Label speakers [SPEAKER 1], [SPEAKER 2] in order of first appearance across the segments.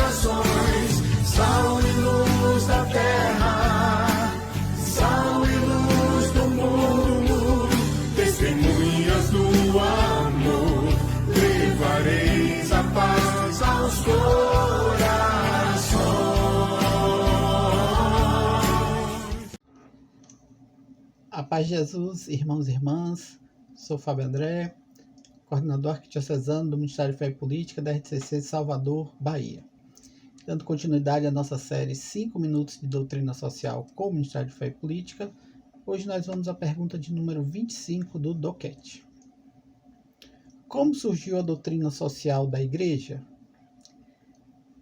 [SPEAKER 1] corações, sal e luz da terra, sal e luz do mundo, testemunhas do amor, levareis a paz aos corações.
[SPEAKER 2] A paz de Jesus, irmãos e irmãs, sou Fábio André, coordenador arquidiocesano do Ministério de Fé e Política da RTCC de Salvador, Bahia. Dando continuidade à nossa série 5 minutos de doutrina social com o Ministério de Fé e Política, hoje nós vamos à pergunta de número 25 do DOCAT. Como surgiu a doutrina social da Igreja?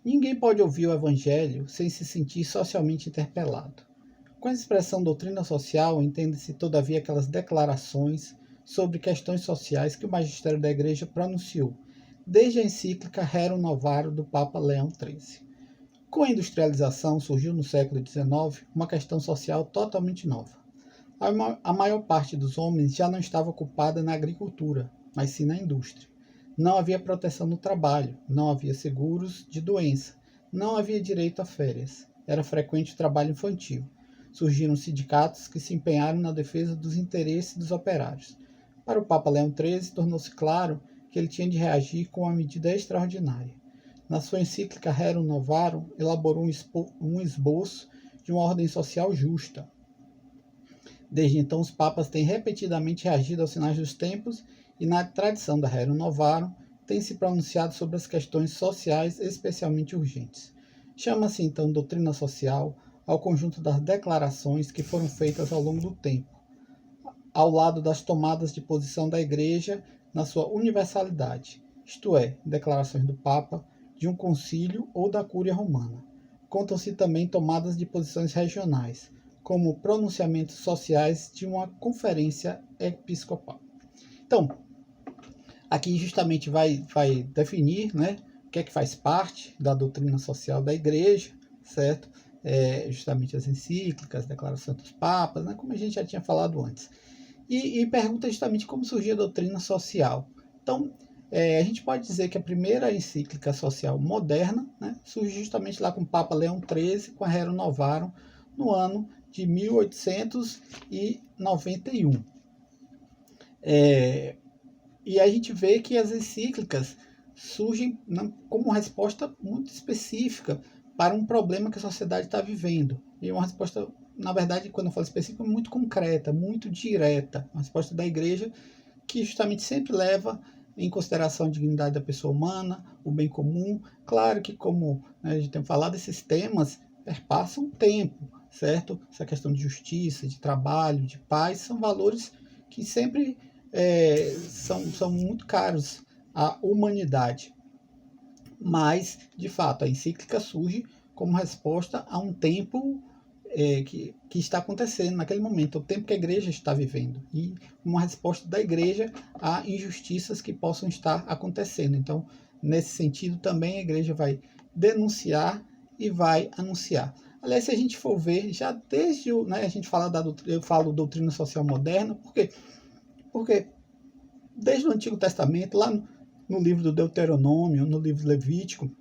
[SPEAKER 2] Ninguém pode ouvir o Evangelho sem se sentir socialmente interpelado. Com a expressão doutrina social, entende-se todavia aquelas declarações sobre questões sociais que o magistério da Igreja pronunciou, desde a encíclica Rerum Novarum do Papa Leão XIII. Com a industrialização, surgiu no século XIX uma questão social totalmente nova. A maior parte dos homens já não estava ocupada na agricultura, mas sim na indústria. Não havia proteção no trabalho, não havia seguros de doença, não havia direito a férias. Era frequente o trabalho infantil. Surgiram sindicatos que se empenharam na defesa dos interesses dos operários. Para o Papa Leão XIII, tornou-se claro que ele tinha de reagir com uma medida extraordinária. Na sua encíclica Rerum Novarum, elaborou um esboço de uma ordem social justa. Desde então, os papas têm repetidamente reagido aos sinais dos tempos e, na tradição da Rerum Novarum, têm se pronunciado sobre as questões sociais especialmente urgentes. Chama-se, então, doutrina social ao conjunto das declarações que foram feitas ao longo do tempo, ao lado das tomadas de posição da Igreja na sua universalidade, isto é, declarações do Papa, de um concílio ou da Cúria Romana. Contam-se também tomadas de posições regionais, como pronunciamentos sociais de uma conferência episcopal. Então, aqui justamente vai definir, né, o que é que faz parte da doutrina social da Igreja, certo? Justamente as encíclicas, as declarações dos papas, né, como a gente já tinha falado antes. E pergunta justamente como surgiu a doutrina social. Então, a gente pode dizer que a primeira encíclica social moderna, né, surgiu justamente lá com o Papa Leão XIII, com a Rerum Novarum, no ano de 1891. E a gente vê que as encíclicas surgem como uma resposta muito específica para um problema que a sociedade está vivendo. E uma resposta, na verdade, quando eu falo específica, muito concreta, muito direta. Uma resposta da Igreja que justamente sempre leva em consideração a dignidade da pessoa humana, o bem comum. Claro que, como a gente tem falado, esses temas perpassam o tempo, certo? Essa questão de justiça, de trabalho, de paz, são valores que sempre são muito caros à humanidade. Mas, de fato, a encíclica surge como resposta a um tempo que está acontecendo naquele momento, o tempo que a Igreja está vivendo, e uma resposta da Igreja a injustiças que possam estar acontecendo. Então, nesse sentido, também a Igreja vai denunciar e vai anunciar. Aliás, se a gente for ver, já desde a gente fala eu falo doutrina social moderna, porque desde o Antigo Testamento, lá no livro do Deuteronômio, no livro Levítico,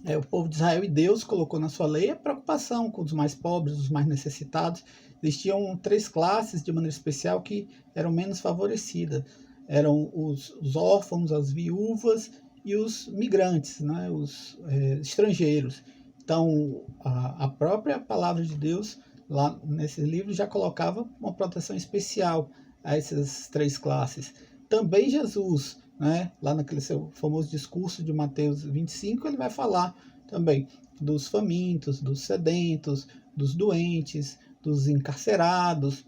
[SPEAKER 2] o povo de Israel e Deus colocou na sua lei a preocupação com os mais pobres, os mais necessitados. Existiam 3 classes de maneira especial que eram menos favorecidas. Eram os órfãos, as viúvas e os migrantes, né, os estrangeiros. Então, a própria palavra de Deus, lá nesse livro, já colocava uma proteção especial a essas 3 classes. Também Jesus, né, lá naquele seu famoso discurso de Mateus 25, ele vai falar também dos famintos, dos sedentos, dos doentes, dos encarcerados,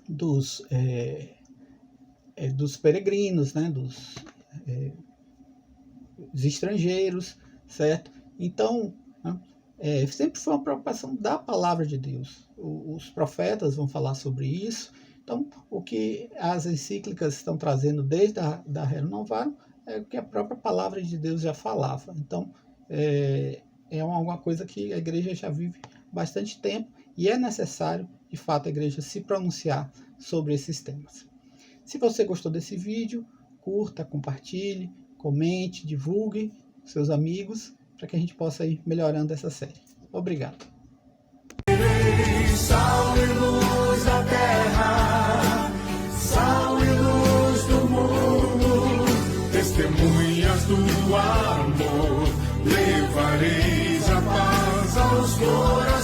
[SPEAKER 2] dos peregrinos, né, dos estrangeiros, certo? Então, sempre foi uma preocupação da palavra de Deus. Os profetas vão falar sobre isso. Então, o que as encíclicas estão trazendo desde a Rerum Novarum é o que a própria palavra de Deus já falava. Então, é uma coisa que a Igreja já vive bastante tempo e é necessário, de fato, a Igreja se pronunciar sobre esses temas. Se você gostou desse vídeo, curta, compartilhe, comente, divulgue com seus amigos, para que a gente possa ir melhorando essa série. Obrigado.
[SPEAKER 1] Sal e luz da terra, sal e luz do mundo, testemunhas do amor, levareis a paz aos corações.